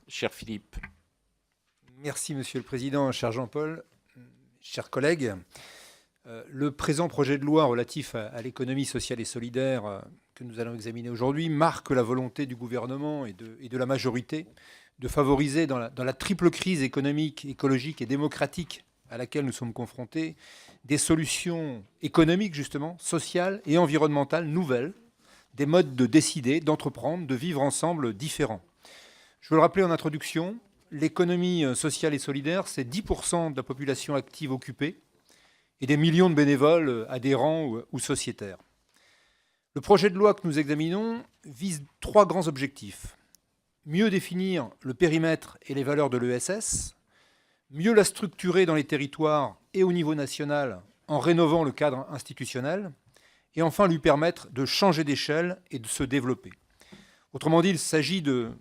cher Philippe. Merci, Monsieur le Président, cher Jean-Paul, chers collègues. Le présent projet de loi relatif à l'économie sociale et solidaire que nous allons examiner aujourd'hui marque la volonté du gouvernement et de la majorité de favoriser dans la triple crise économique, écologique et démocratique à laquelle nous sommes confrontés des solutions économiques, justement, sociales et environnementales nouvelles, des modes de décider, d'entreprendre, de vivre ensemble différents. Je veux le rappeler en introduction, l'économie sociale et solidaire, c'est 10% de la population active occupée et des millions de bénévoles adhérents ou sociétaires. Le projet de loi que nous examinons vise 3 grands objectifs. Mieux définir le périmètre et les valeurs de l'ESS, mieux la structurer dans les territoires et au niveau national en rénovant le cadre institutionnel, et enfin lui permettre de changer d'échelle et de se développer. Autrement dit, il s'agit de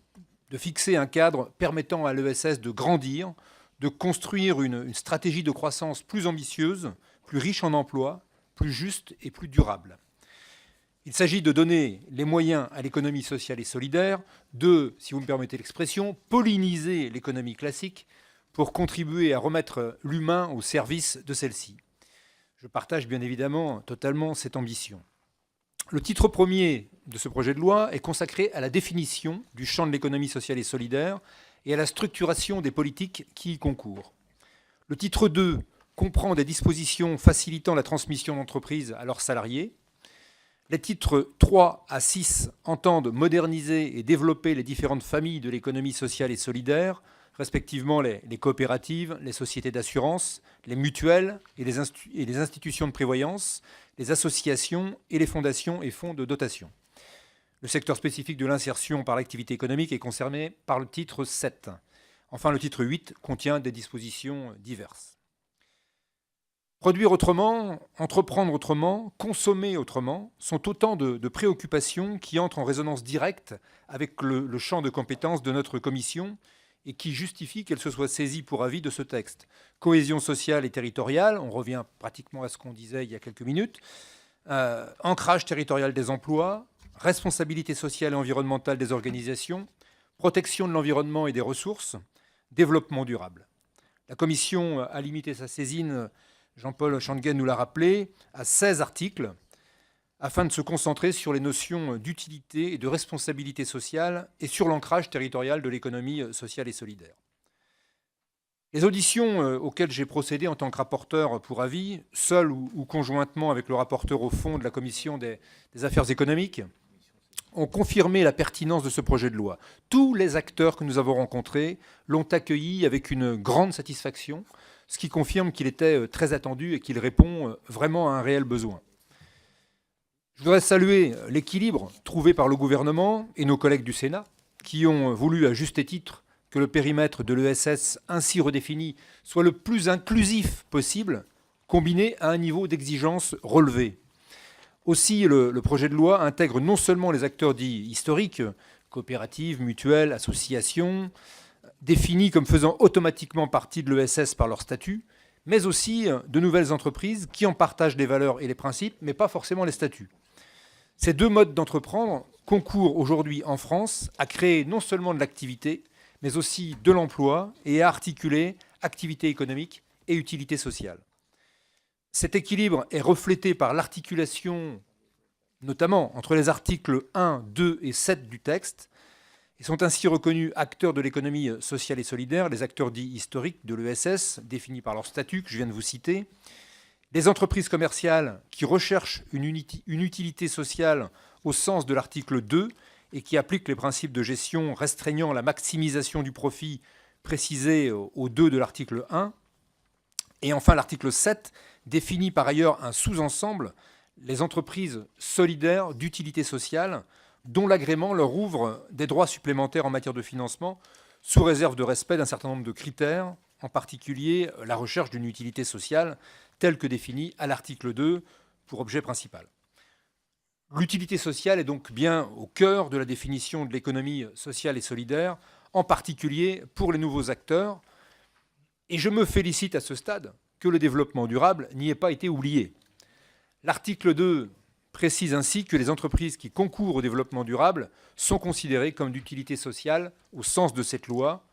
fixer un cadre permettant à l'ESS de grandir, de construire une stratégie de croissance plus ambitieuse, plus riche en emplois, plus juste et plus durable. Il s'agit de donner les moyens à l'économie sociale et solidaire de, si vous me permettez l'expression, polliniser l'économie classique pour contribuer à remettre l'humain au service de celle-ci. Je partage bien évidemment totalement cette ambition. Le titre premier de ce projet de loi est consacré à la définition du champ de l'économie sociale et solidaire et à la structuration des politiques qui y concourent. Le titre 2 comprend des dispositions facilitant la transmission d'entreprises à leurs salariés. Les titres 3 à 6 entendent moderniser et développer les différentes familles de l'économie sociale et solidaire, respectivement les coopératives, les sociétés d'assurance, les mutuelles et les institutions de prévoyance, les associations et les fondations et fonds de dotation. Le secteur spécifique de l'insertion par l'activité économique est concerné par le titre 7. Enfin, le titre 8 contient des dispositions diverses. Produire autrement, entreprendre autrement, consommer autrement sont autant de préoccupations qui entrent en résonance directe avec le champ de compétences de notre commission et qui justifient qu'elle se soit saisie pour avis de ce texte. Cohésion sociale et territoriale, on revient pratiquement à ce qu'on disait il y a quelques minutes, ancrage territorial des emplois, responsabilité sociale et environnementale des organisations, protection de l'environnement et des ressources, développement durable. La commission a limité sa saisine, Jean-Paul Schangen nous l'a rappelé, à 16 articles, afin de se concentrer sur les notions d'utilité et de responsabilité sociale et sur l'ancrage territorial de l'économie sociale et solidaire. Les auditions auxquelles j'ai procédé en tant que rapporteur pour avis, seul ou conjointement avec le rapporteur au fond de la commission des affaires économiques, ont confirmé la pertinence de ce projet de loi. Tous les acteurs que nous avons rencontrés l'ont accueilli avec une grande satisfaction, ce qui confirme qu'il était très attendu et qu'il répond vraiment à un réel besoin. Je voudrais saluer l'équilibre trouvé par le gouvernement et nos collègues du Sénat, qui ont voulu à juste titre que le périmètre de l'ESS ainsi redéfini soit le plus inclusif possible, combiné à un niveau d'exigence relevé. Aussi, le projet de loi intègre non seulement les acteurs dits historiques, coopératives, mutuelles, associations, définis comme faisant automatiquement partie de l'ESS par leur statut, mais aussi de nouvelles entreprises qui en partagent les valeurs et les principes, mais pas forcément les statuts. Ces 2 modes d'entreprendre concourent aujourd'hui en France à créer non seulement de l'activité, mais aussi de l'emploi et à articuler activité économique et utilité sociale. Cet équilibre est reflété par l'articulation, notamment entre les articles 1, 2 et 7 du texte, et sont ainsi reconnus acteurs de l'économie sociale et solidaire, les acteurs dits historiques de l'ESS, définis par leur statut que je viens de vous citer, les entreprises commerciales qui recherchent une utilité sociale au sens de l'article 2 et qui appliquent les principes de gestion restreignant la maximisation du profit précisés au 2 de l'article 1, et enfin l'article 7 définit par ailleurs un sous-ensemble, les entreprises solidaires d'utilité sociale, dont l'agrément leur ouvre des droits supplémentaires en matière de financement, sous réserve de respect d'un certain nombre de critères, en particulier la recherche d'une utilité sociale, telle que définie à l'article 2 pour objet principal. L'utilité sociale est donc bien au cœur de la définition de l'économie sociale et solidaire, en particulier pour les nouveaux acteurs. Et je me félicite à ce stade que le développement durable n'y ait pas été oublié. L'article 2 précise ainsi que les entreprises qui concourent au développement durable sont considérées comme d'utilité sociale au sens de cette loi,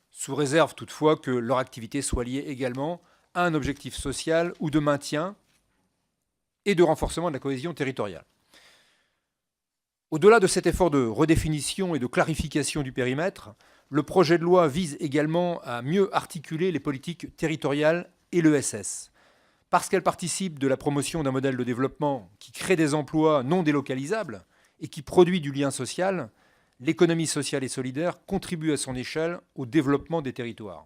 sous réserve toutefois que leur activité soit liée également à un objectif social ou de maintien et de renforcement de la cohésion territoriale. Au-delà de cet effort de redéfinition et de clarification du périmètre, le projet de loi vise également à mieux articuler les politiques territoriales et l'ESS. Parce qu'elle participe de la promotion d'un modèle de développement qui crée des emplois non délocalisables et qui produit du lien social, l'économie sociale et solidaire contribue à son échelle au développement des territoires.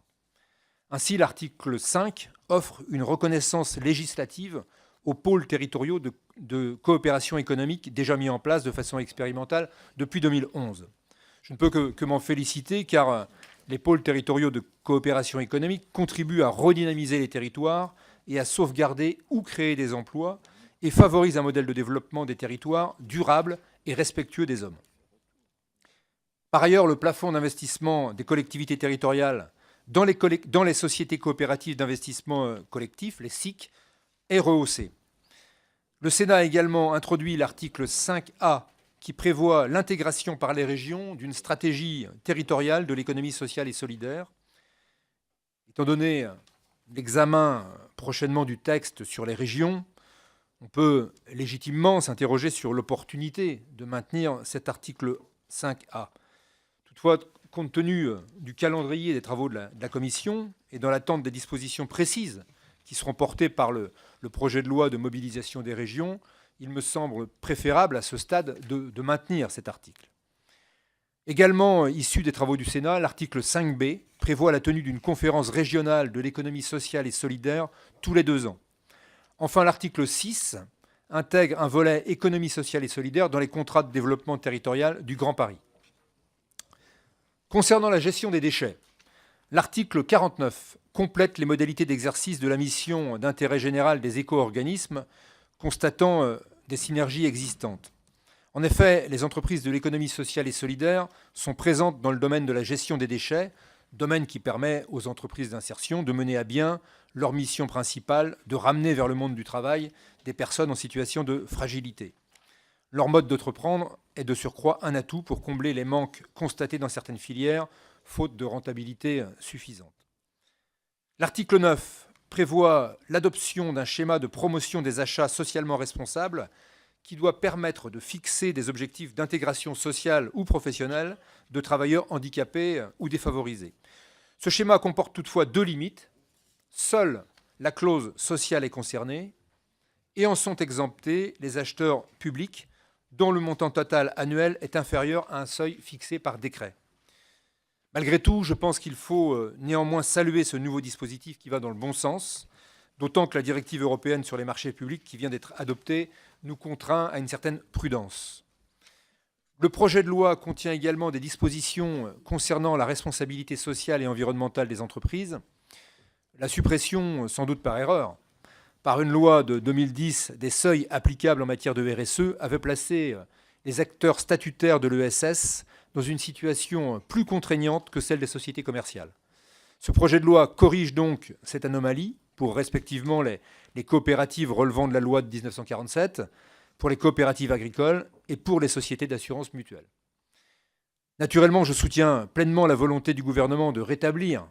Ainsi, l'article 5 offre une reconnaissance législative aux pôles territoriaux de coopération économique déjà mis en place de façon expérimentale depuis 2011. Je ne peux que m'en féliciter car les pôles territoriaux de coopération économique contribuent à redynamiser les territoires et à sauvegarder ou créer des emplois et favorisent un modèle de développement des territoires durable et respectueux des hommes. Par ailleurs, le plafond d'investissement des collectivités territoriales dans les sociétés coopératives d'investissement collectif, les SIC, est rehaussé. Le Sénat a également introduit l'article 5A qui prévoit l'intégration par les régions d'une stratégie territoriale de l'économie sociale et solidaire. Étant donné l'examen prochainement du texte sur les régions, on peut légitimement s'interroger sur l'opportunité de maintenir cet article 5A. Toutefois, compte tenu du calendrier des travaux de la Commission et dans l'attente des dispositions précises qui seront portées par le projet de loi de mobilisation des régions, il me semble préférable à ce stade de maintenir cet article. Également issu des travaux du Sénat, l'article 5B prévoit la tenue d'une conférence régionale de l'économie sociale et solidaire tous les 2 ans. Enfin, l'article 6 intègre un volet économie sociale et solidaire dans les contrats de développement territorial du Grand Paris. Concernant la gestion des déchets, l'article 49 complète les modalités d'exercice de la mission d'intérêt général des éco-organismes, constatant des synergies existantes. En effet, les entreprises de l'économie sociale et solidaire sont présentes dans le domaine de la gestion des déchets, domaine qui permet aux entreprises d'insertion de mener à bien leur mission principale de ramener vers le monde du travail des personnes en situation de fragilité. Leur mode d'entreprendre est de surcroît un atout pour combler les manques constatés dans certaines filières, faute de rentabilité suffisante. L'article 9 prévoit l'adoption d'un schéma de promotion des achats socialement responsables qui doit permettre de fixer des objectifs d'intégration sociale ou professionnelle de travailleurs handicapés ou défavorisés. Ce schéma comporte toutefois 2 limites. Seule la clause sociale est concernée et en sont exemptés les acheteurs publics dont le montant total annuel est inférieur à un seuil fixé par décret. Malgré tout, je pense qu'il faut néanmoins saluer ce nouveau dispositif qui va dans le bon sens, d'autant que la directive européenne sur les marchés publics qui vient d'être adoptée nous contraint à une certaine prudence. Le projet de loi contient également des dispositions concernant la responsabilité sociale et environnementale des entreprises. La suppression, sans doute par erreur, par une loi de 2010 des seuils applicables en matière de RSE avait placé les acteurs statutaires de l'ESS dans une situation plus contraignante que celle des sociétés commerciales. Ce projet de loi corrige donc cette anomalie pour respectivement les coopératives relevant de la loi de 1947, pour les coopératives agricoles et pour les sociétés d'assurance mutuelle. Naturellement, je soutiens pleinement la volonté du gouvernement de rétablir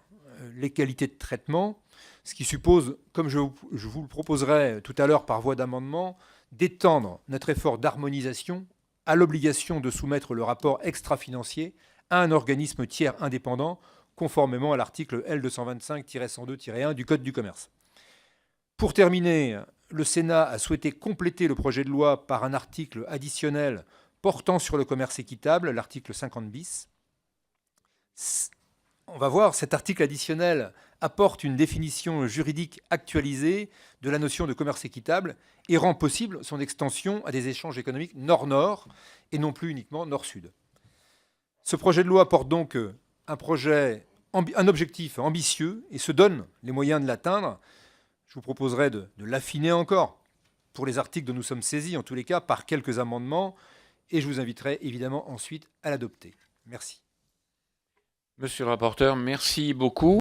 l'égalité de traitement, ce qui suppose, comme je vous le proposerai tout à l'heure par voie d'amendement, d'étendre notre effort d'harmonisation à l'obligation de soumettre le rapport extra-financier à un organisme tiers indépendant, conformément à l'article L225-102-1 du Code du commerce. Pour terminer, le Sénat a souhaité compléter le projet de loi par un article additionnel portant sur le commerce équitable, l'article 50 bis. On va voir, cet article additionnel apporte une définition juridique actualisée de la notion de commerce équitable et rend possible son extension à des échanges économiques nord-nord et non plus uniquement nord-sud. Ce projet de loi porte donc un objectif ambitieux et se donne les moyens de l'atteindre. Je vous proposerai de l'affiner encore pour les articles dont nous sommes saisis, en tous les cas, par quelques amendements, et je vous inviterai évidemment ensuite à l'adopter. Merci. Monsieur le rapporteur, merci beaucoup.